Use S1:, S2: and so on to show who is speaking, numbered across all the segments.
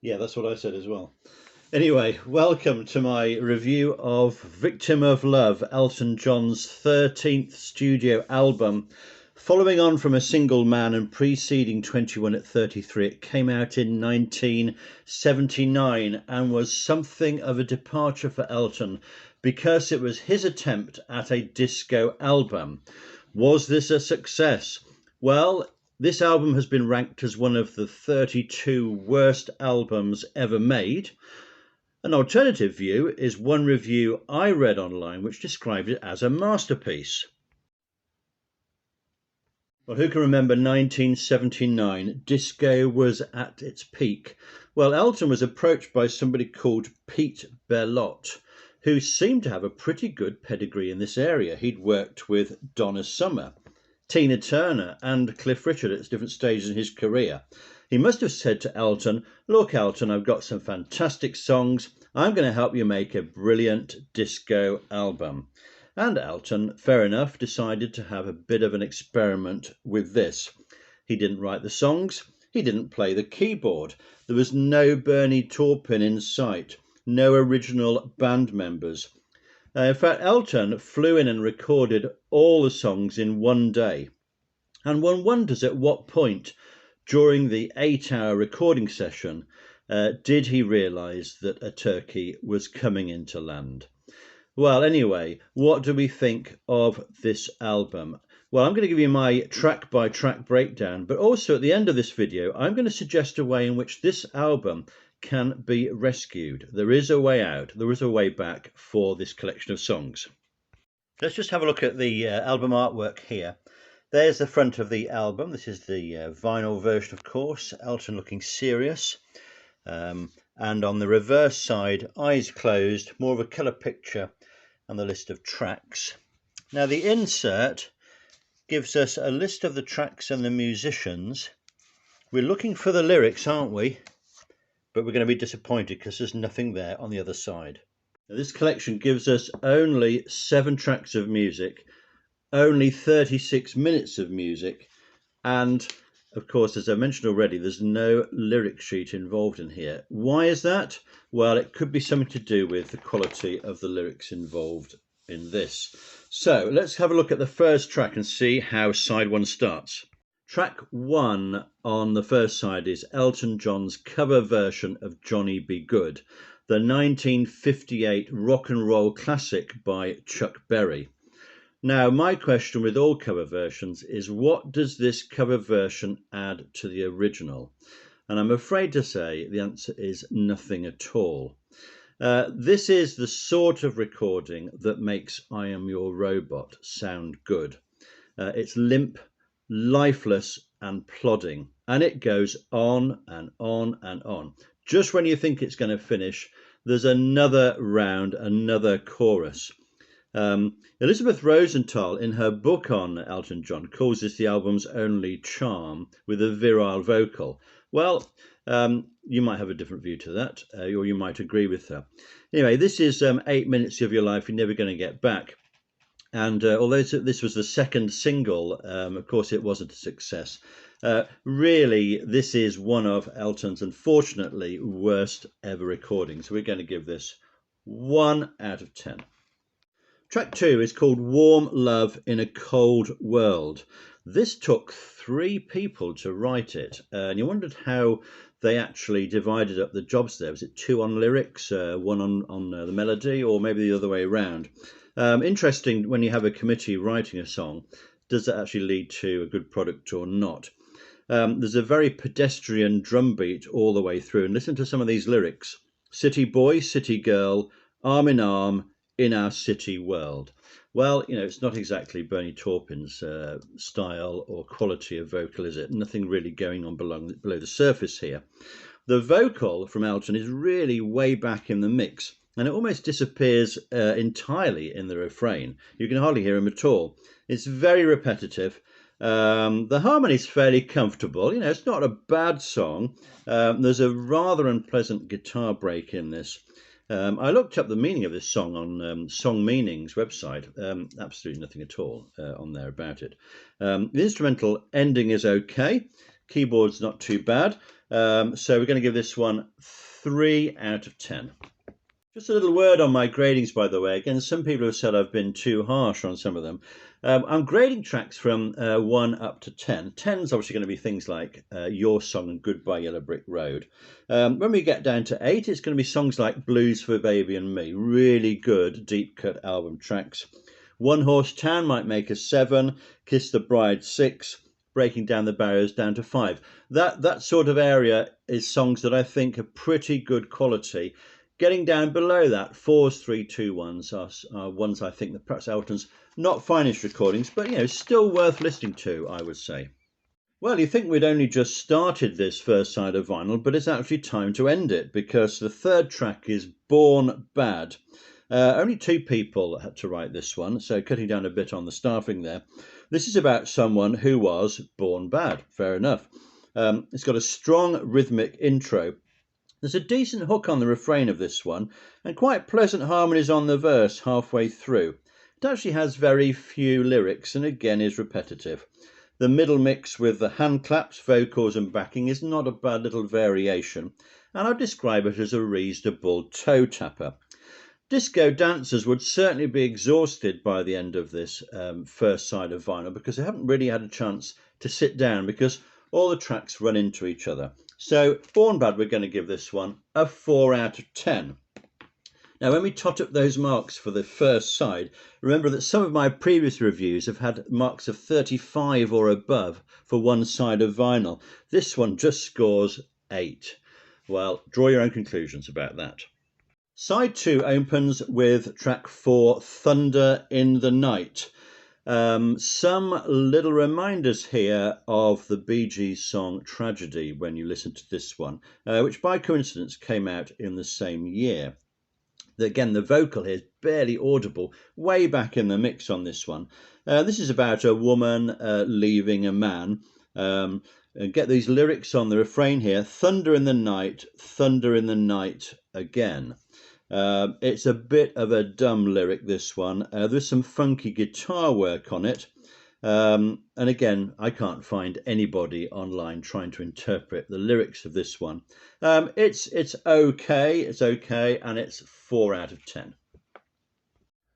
S1: Yeah, that's what I said as well. Anyway, welcome to my review of Victim of Love, Elton John's 13th studio album. Following on from A Single Man and preceding 21 at 33, it came out in 1979 and was something of a departure for Elton because it was his attempt at a disco album. Was this a success? Well, this album has been ranked as one of the 32 worst albums ever made. An alternative view is one review I read online which described it as a masterpiece. Well, who can remember 1979? Disco was at its peak. Well, Elton was approached by somebody called Pete Bellotte, who seemed to have a pretty good pedigree in this area. He'd worked with Donna Summer, Tina Turner and Cliff Richard at different stages in his career. He must have said to Elton, "Look, Elton, I've got some fantastic songs. I'm going to help you make a brilliant disco album." And Elton, fair enough, decided to have a bit of an experiment with this. He didn't write the songs. He didn't play the keyboard. There was no Bernie Taupin in sight. No original band members. In fact, Elton flew in and recorded all the songs in one day. And one wonders at what point during the 8-hour recording session did he realise that a turkey was coming into land. Well, anyway, what do we think of this album? Well, I'm going to give you my track-by-track breakdown, but also at the end of this video, I'm going to suggest a way in which this album can be rescued. There is a way out. There is a way back for this collection of songs. Let's just have a look at the album artwork here. There's the front of the album. This is the vinyl version, of course. Elton looking serious. And on the reverse side, eyes closed, more of a colour picture and the list of tracks. Now the insert gives us a list of the tracks and the musicians. We're looking for the lyrics, aren't we? But we're going to be disappointed because there's nothing there on the other side. Now, this collection gives us only 7 tracks of music, only 36 minutes of music, and of course, as I mentioned already, there's no lyric sheet involved in here. Why is that? Well, it could be something to do with the quality of the lyrics involved in this. So let's have a look at the first track and see how side 1 starts. Track 1 on the first side is Elton John's cover version of Johnny Be Good, the 1958 rock and roll classic by Chuck Berry. Now, my question with all cover versions is, what does this cover version add to the original? And I'm afraid to say the answer is nothing at all. This is the sort of recording that makes I Am Your Robot sound good. It's limp, lifeless and plodding, and it goes on and on and on. Just when you think it's going to finish, there's another round, another chorus. Elizabeth Rosenthal, in her book on Elton John, calls this the album's only charm with a virile vocal. Well, you might have a different view to that, or you might agree with her. Anyway, this is 8 minutes of your life you're never going to get back. And although this was the second single, of course it wasn't a success. Really, this is one of Elton's, unfortunately, worst ever recordings. So we're going to give this 1 out of 10. Track 2 is called Warm Love in a Cold World. This took 3 people to write it, and you wondered how they actually divided up the jobs there. Was it 2 on lyrics, 1 on the melody, or maybe the other way around? Interesting, when you have a committee writing a song, does that actually lead to a good product or not? There's a very pedestrian drum beat all the way through, and listen to some of these lyrics. City boy, city girl, arm in arm, in our city world. Well, you know, it's not exactly Bernie Taupin's style or quality of vocal, is it? Nothing really going on below the surface here. The vocal from Elton is really way back in the mix, and it almost disappears entirely in the refrain. You can hardly hear him at all. It's very repetitive. The harmony's fairly comfortable. You know, it's not a bad song. There's a rather unpleasant guitar break in this. I looked up the meaning of this song on Song Meaning's website. Absolutely nothing at all on there about it. The instrumental ending is okay. Keyboard's not too bad. So we're going to give this one 3 out of 10. Just a little word on my gradings, by the way. Again, some people have said I've been too harsh on some of them. I'm grading tracks from 1 up to 10. 10's obviously going to be things like Your Song and Goodbye Yellow Brick Road. When we get down to 8, it's going to be songs like Blues for Baby and Me. Really good deep cut album tracks. One Horse Town might make a 7. Kiss the Bride 6. Breaking Down the Barriers down to 5. That sort of area is songs that I think are pretty good quality. Getting down below that, 4s, 3, 2, 1s are ones I think that perhaps Elton's not finest recordings, but still worth listening to, I would say. Well, you think we'd only just started this first side of vinyl, but it's actually time to end it, because the third track is Born Bad. Only 2 people had to write this one, so cutting down a bit on the staffing there. This is about someone who was born bad, fair enough. It's got a strong rhythmic intro. There's a decent hook on the refrain of this one, and quite pleasant harmonies on the verse halfway through. It actually has very few lyrics, and again is repetitive. The middle mix with the hand claps, vocals and backing is not a bad little variation, and I'd describe it as a reasonable toe tapper. Disco dancers would certainly be exhausted by the end of this first side of vinyl, because they haven't really had a chance to sit down, because all the tracks run into each other. So Born Bad, we're going to give this one a 4 out of 10. Now, when we tot up those marks for the first side, remember that some of my previous reviews have had marks of 35 or above for one side of vinyl. This one just scores 8. Well, draw your own conclusions about that. Side 2 opens with track 4, Thunder in the Night. Some little reminders here of the Bee Gees song Tragedy when you listen to this one, which by coincidence came out in the same year. Again, the vocal here is barely audible, way back in the mix on this one. This is about a woman leaving a man. And get these lyrics on the refrain here: thunder in the night again. It's a bit of a dumb lyric, this one. There's some funky guitar work on it. And again, I can't find anybody online trying to interpret the lyrics of this one. It's okay, and it's 4 out of 10.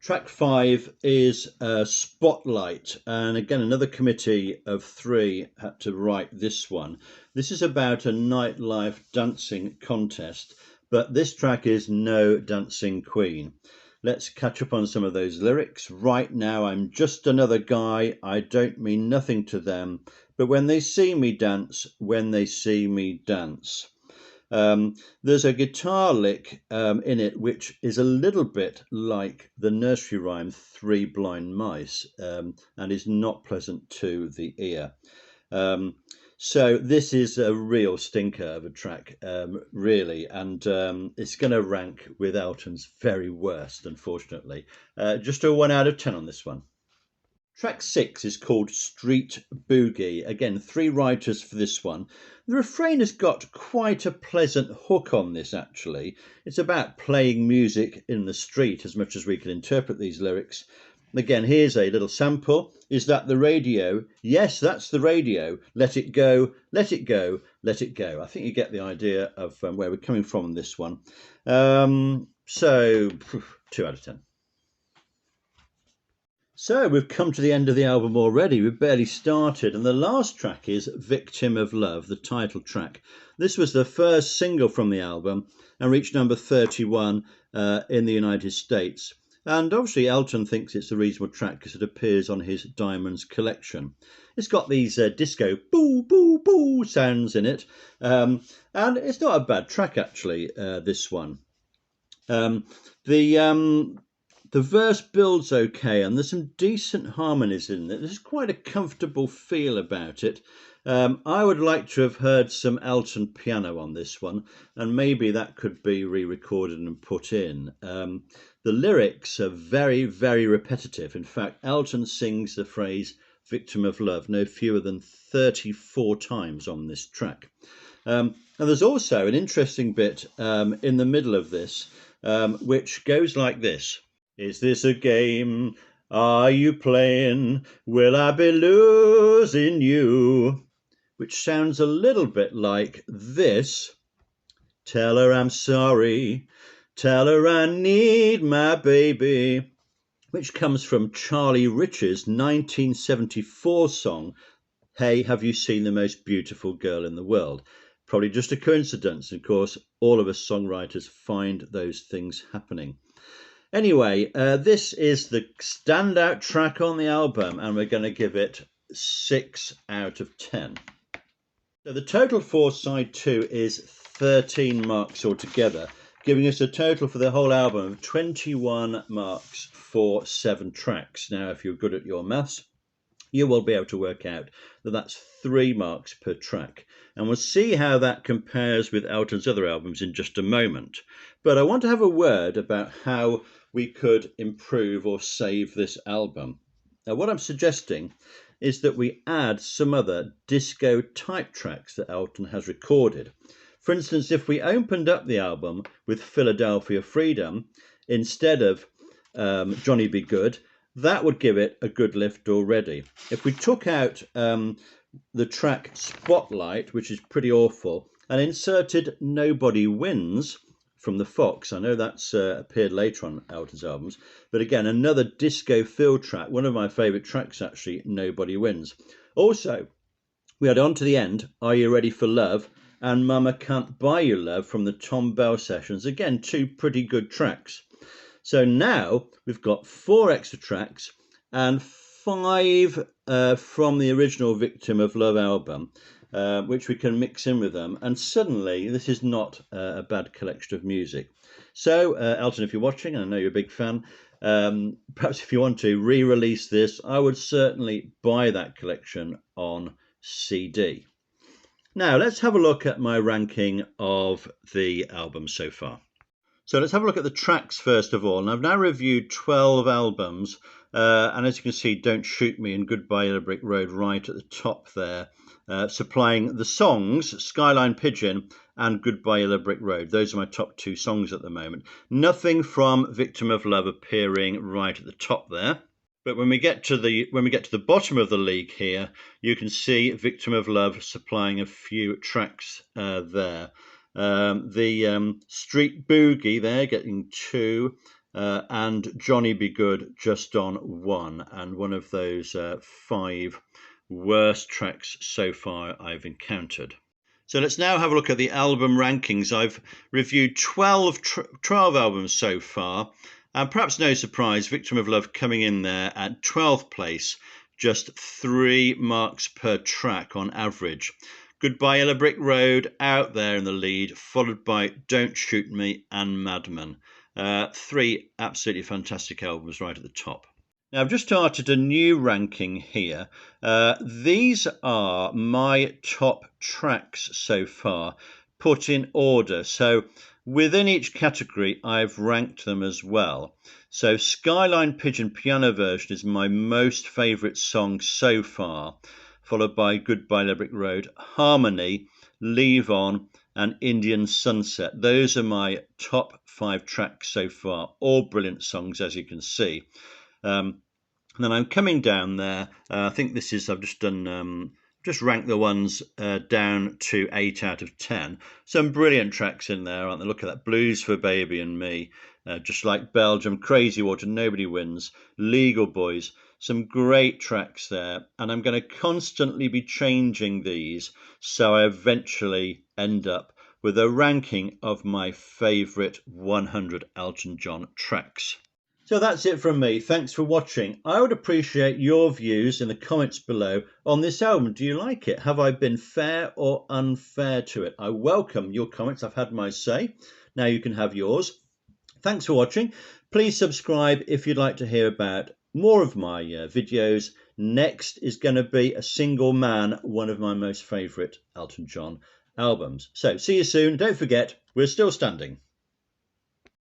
S1: Track 5 is Spotlight, and again, another committee of 3 had to write this one. This is about a nightlife dancing contest, but this track is no dancing queen. Let's catch up on some of those lyrics. Right now, I'm just another guy. I don't mean nothing to them, but when they see me dance, there's a guitar lick in it, which is a little bit like the nursery rhyme 3 Blind Mice, and is not pleasant to the ear. So this is a real stinker of a track, really, and it's going to rank with Elton's very worst, unfortunately. Just a 1 out of 10 on this one. Track 6 is called Street Boogie. Again, 3 writers for this one. The refrain has got quite a pleasant hook on this, actually. It's about playing music in the street, as much as we can interpret these lyrics. Again, here's a little sample. Is that the radio? Yes, that's the radio. Let it go, let it go, let it go. I think you get the idea of where we're coming from on this one. So, 2 out of 10. So we've come to the end of the album already. We've barely started, and the last track is Victim of Love, the title track. This was the first single from the album and reached number 31 in the United States. And obviously Elton thinks it's a reasonable track because it appears on his Diamonds collection. It's got these disco boo boo boo sounds in it, and it's not a bad track actually, this one. The verse builds okay, and there's some decent harmonies in it. There's quite a comfortable feel about it. I would like to have heard some Elton piano on this one, and maybe that could be re-recorded and put in. The lyrics are very, very repetitive. In fact, Elton sings the phrase victim of love no fewer than 34 times on this track. And there's also an interesting bit in the middle of this, which goes like this. Is this a game? Are you playing? Will I be losing you? which sounds a little bit like this. Tell her I'm sorry, tell her I need my baby, which comes from Charlie Rich's 1974 song, Hey, Have You Seen the Most Beautiful Girl in the World? Probably just a coincidence. Of course, all of us songwriters find those things happening. Anyway, this is the standout track on the album, and we're going to give it 6 out of 10. So the total for side 2 is 13 marks altogether, giving us a total for the whole album of 21 marks for 7 tracks. Now, if you're good at your maths, you will be able to work out that that's 3 marks per track. And we'll see how that compares with Elton's other albums in just a moment. But I want to have a word about how we could improve or save this album. Now, what I'm suggesting is that we add some other disco type tracks that Elton has recorded. For instance, if we opened up the album with Philadelphia Freedom instead of Johnny Be Good, that would give it a good lift already. If we took out the track Spotlight, which is pretty awful, and inserted Nobody Wins from the Fox, I know that's appeared later on Elton's albums, but again, another disco feel track, one of my favourite tracks actually, Nobody Wins. Also, we had On to the End, Are You Ready for Love, and Mama Can't Buy You Love from the Tom Bell sessions. Again, 2 pretty good tracks. So now we've got 4 extra tracks and 5 from the original Victim of Love album, which we can mix in with them. And suddenly this is not a bad collection of music. So Elton, if you're watching, and I know you're a big fan, perhaps if you want to re-release this, I would certainly buy that collection on CD. Now let's have a look at my ranking of the album so far. So let's have a look at the tracks first of all. And I've now reviewed 12 albums. And as you can see, Don't Shoot Me and Goodbye Yellow Brick Road right at the top there, supplying the songs Skyline Pigeon and Goodbye Yellow Brick Road. Those are my top 2 songs at the moment. Nothing from Victim of Love appearing right at the top there. But when we get to the bottom of the league here, you can see Victim of Love supplying a few tracks there. The Street Boogie there getting 2, and Johnny Be Good just on 1, and one of those 5 worst tracks so far I've encountered. So let's now have a look at the album rankings. I've reviewed 12 albums so far, and perhaps no surprise, Victim of Love coming in there at 12th place, just 3 marks per track on average. Goodbye Yellow Brick Road out there in the lead, followed by Don't Shoot Me and Madman. 3 absolutely fantastic albums right at the top. Now I've just started a new ranking here. These are my top tracks so far, put in order. So within each category, I've ranked them as well. So Skyline Pigeon piano version is my most favourite song so far, followed by Goodbye Yellow Brick Road, Harmony, Leave On, and Indian Sunset. Those are my top 5 tracks so far, all brilliant songs, as you can see. And then I'm coming down there. I think this is, I've just done, just ranked the ones down to 8 out of 10. Some brilliant tracks in there, aren't they? Look at that, Blues for Baby and Me, Just Like Belgium, Crazy Water, Nobody Wins, Legal Boys. Some great tracks there, and I'm going to constantly be changing these so I eventually end up with a ranking of my favourite 100 Elton John tracks. So that's it from me. Thanks for watching. I would appreciate your views in the comments below on this album. Do you like it? Have I been fair or unfair to it? I welcome your comments. I've had my say. Now you can have yours. Thanks for watching. Please subscribe if you'd like to hear about more of my videos. Next is going to be A Single Man, one of my most favourite Elton John albums. So see you soon. Don't forget, we're still standing.